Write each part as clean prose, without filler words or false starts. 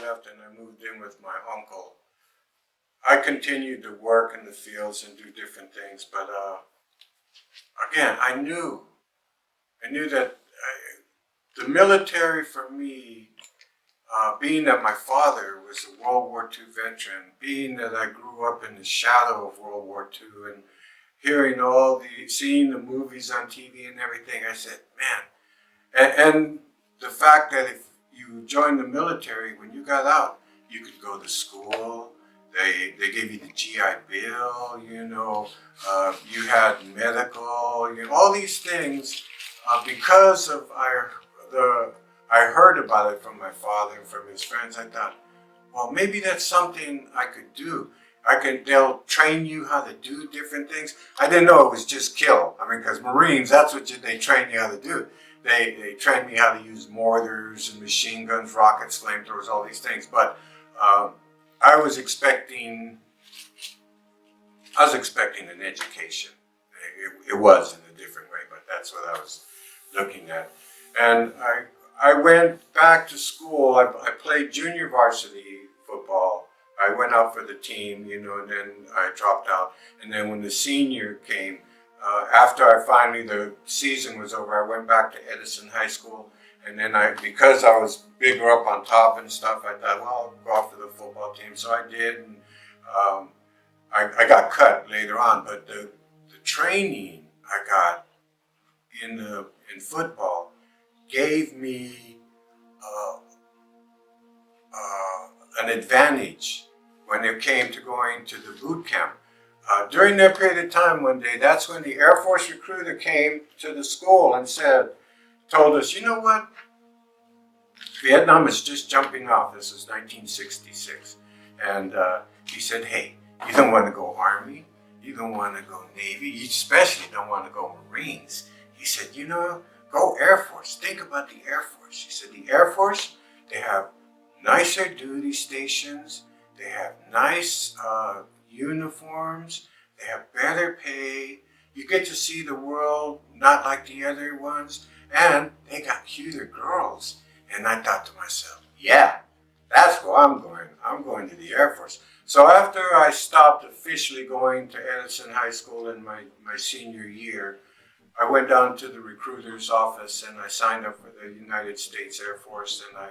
left and I moved in with my uncle, I continued to work in the fields and do different things. But again, I knew that the military for me, being that my father was a World War II veteran, being that I grew up in the shadow of World War II and seeing the movies on TV and everything, I said, man, and the fact that if you joined the military, when you got out, you could go to school. They gave you the GI Bill, you had medical, all these things, because of I heard about it from my father and from his friends. I thought, well, maybe that's something I could do. They'll train you how to do different things. I didn't know it was just kill. I mean, because Marines, that's what they train you how to do. They train me how to use mortars and machine guns, rockets, flamethrowers, all these things. But I was expecting an education. It was in a different way, but that's what I was looking at. And I went back to school. I played junior varsity football. I went out for the team, and then I dropped out. And then when the senior came, after the season was over, I went back to Edison High School. And then because I was bigger up on top and stuff, I thought, well, I'll go off to the football team. So I did. And I got cut later on. But the training I got in football gave me an advantage when it came to going to the boot camp. During that period of time one day, that's when the Air Force recruiter came to the school and told us, you know what? Vietnam is just jumping off. This is 1966. And he said, hey, you don't want to go Army. You don't want to go Navy. You especially don't want to go Marines. He said, go Air Force. Think about the Air Force. He said, the Air Force, they have nicer duty stations. They have nice uniforms. They have better pay. You get to see the world not like the other ones. And they got cuter girls. And I thought to myself, yeah, that's where I'm going. I'm going to the Air Force. So after I stopped officially going to Edison High School in my senior year, I went down to the recruiter's office and I signed up for the United States Air Force, and I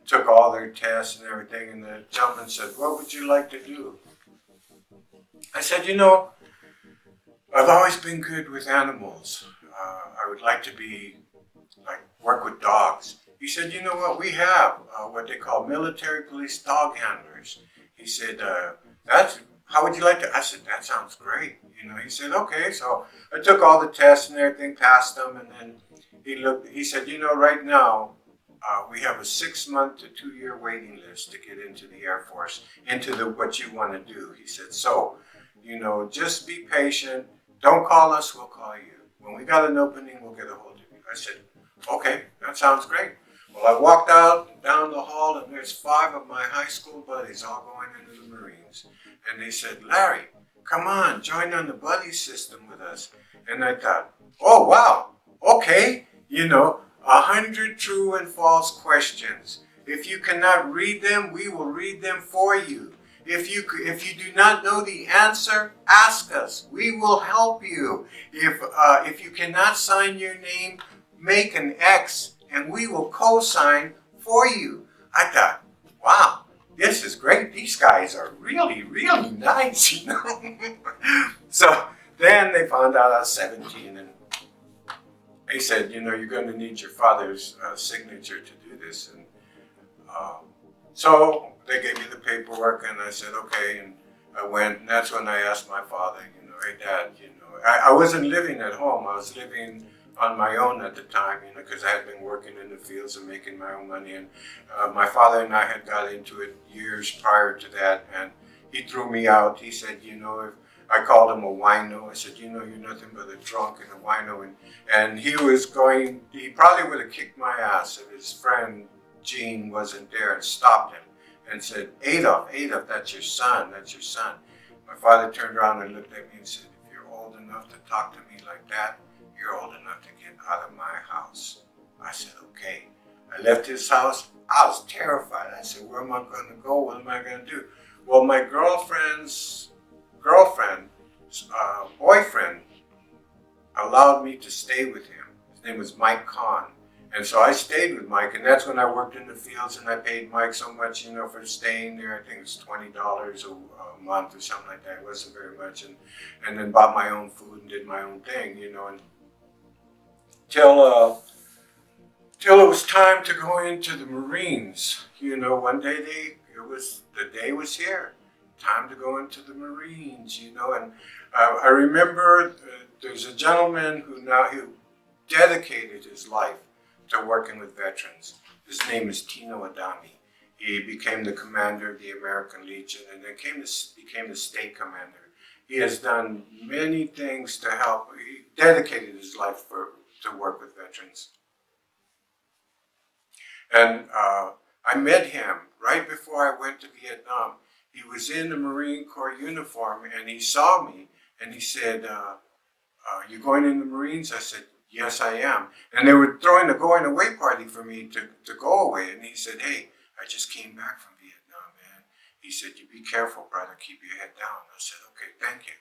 took all their tests and everything, and the gentleman said, what would you like to do? I said, I've always been good with animals. I would like to work with dogs. He said, you know what, we have what they call military police dog handlers. He said, how would you like to? I said, that sounds great. He said, okay. So I took all the tests and everything, passed them, and then he said, right now, we have a 6-month to 2-year waiting list to get into the Air Force, into what you want to do. He said, so, just be patient. Don't call us, we'll call you. When we got an opening, we'll get a hold of you. I said, okay, that sounds great. Well, I walked out down the hall, and there's 5 of my high school buddies all going into the Marines. And they said, Larry, come on, join on the buddy system with us. And I thought, oh, wow, okay, 100 true and false questions. If you cannot read them, we will read them for you. If you do not know the answer, ask us. We will help you. If you cannot sign your name, make an X, and we will co-sign for you. I thought, wow, this is great. These guys are really, really nice, So then they found out I was 17, and they said, you're going to need your father's signature to do this. And so they gave me the paperwork, and I said, okay. And I went, and that's when I asked my father, hey, Dad, I wasn't living at home. I was living on my own at the time, because I had been working in the fields and making my own money. And my father and I had got into it years prior to that, and he threw me out. He said, if I called him a wino. I said, you're nothing but a drunk and a wino. And he probably would have kicked my ass if his friend Gene wasn't there and stopped him and said, Adolf, that's your son. My father turned around and looked at me and said, if you're old enough to talk to me like that, you're old enough to get out of my house. I said, okay. I left his house, I was terrified. I said, where am I going to go? What am I going to do? Well, my girlfriend's boyfriend allowed me to stay with him. His name was Mike Kahn. And so I stayed with Mike, and that's when I worked in the fields, and I paid Mike so much, for staying there. I think it was $20 a month or something like that. It wasn't very much. And then bought my own food and did my own thing, and till it was time to go into the Marines. One day the day was here, time to go into the Marines. And I remember there's a gentleman who dedicated his life to working with veterans. His name is Tino Adami. He became the commander of the American Legion and then became the state commander. He has done many things to help. He dedicated his life to work with veterans. And I met him right before I went to Vietnam. He was in the Marine Corps uniform and he saw me and he said, you going in the Marines? I said, yes, I am. And they were throwing a going away party for me to go away. And he said, hey, I just came back from Vietnam, man. He said, you be careful, brother. Keep your head down. I said, okay, thank you.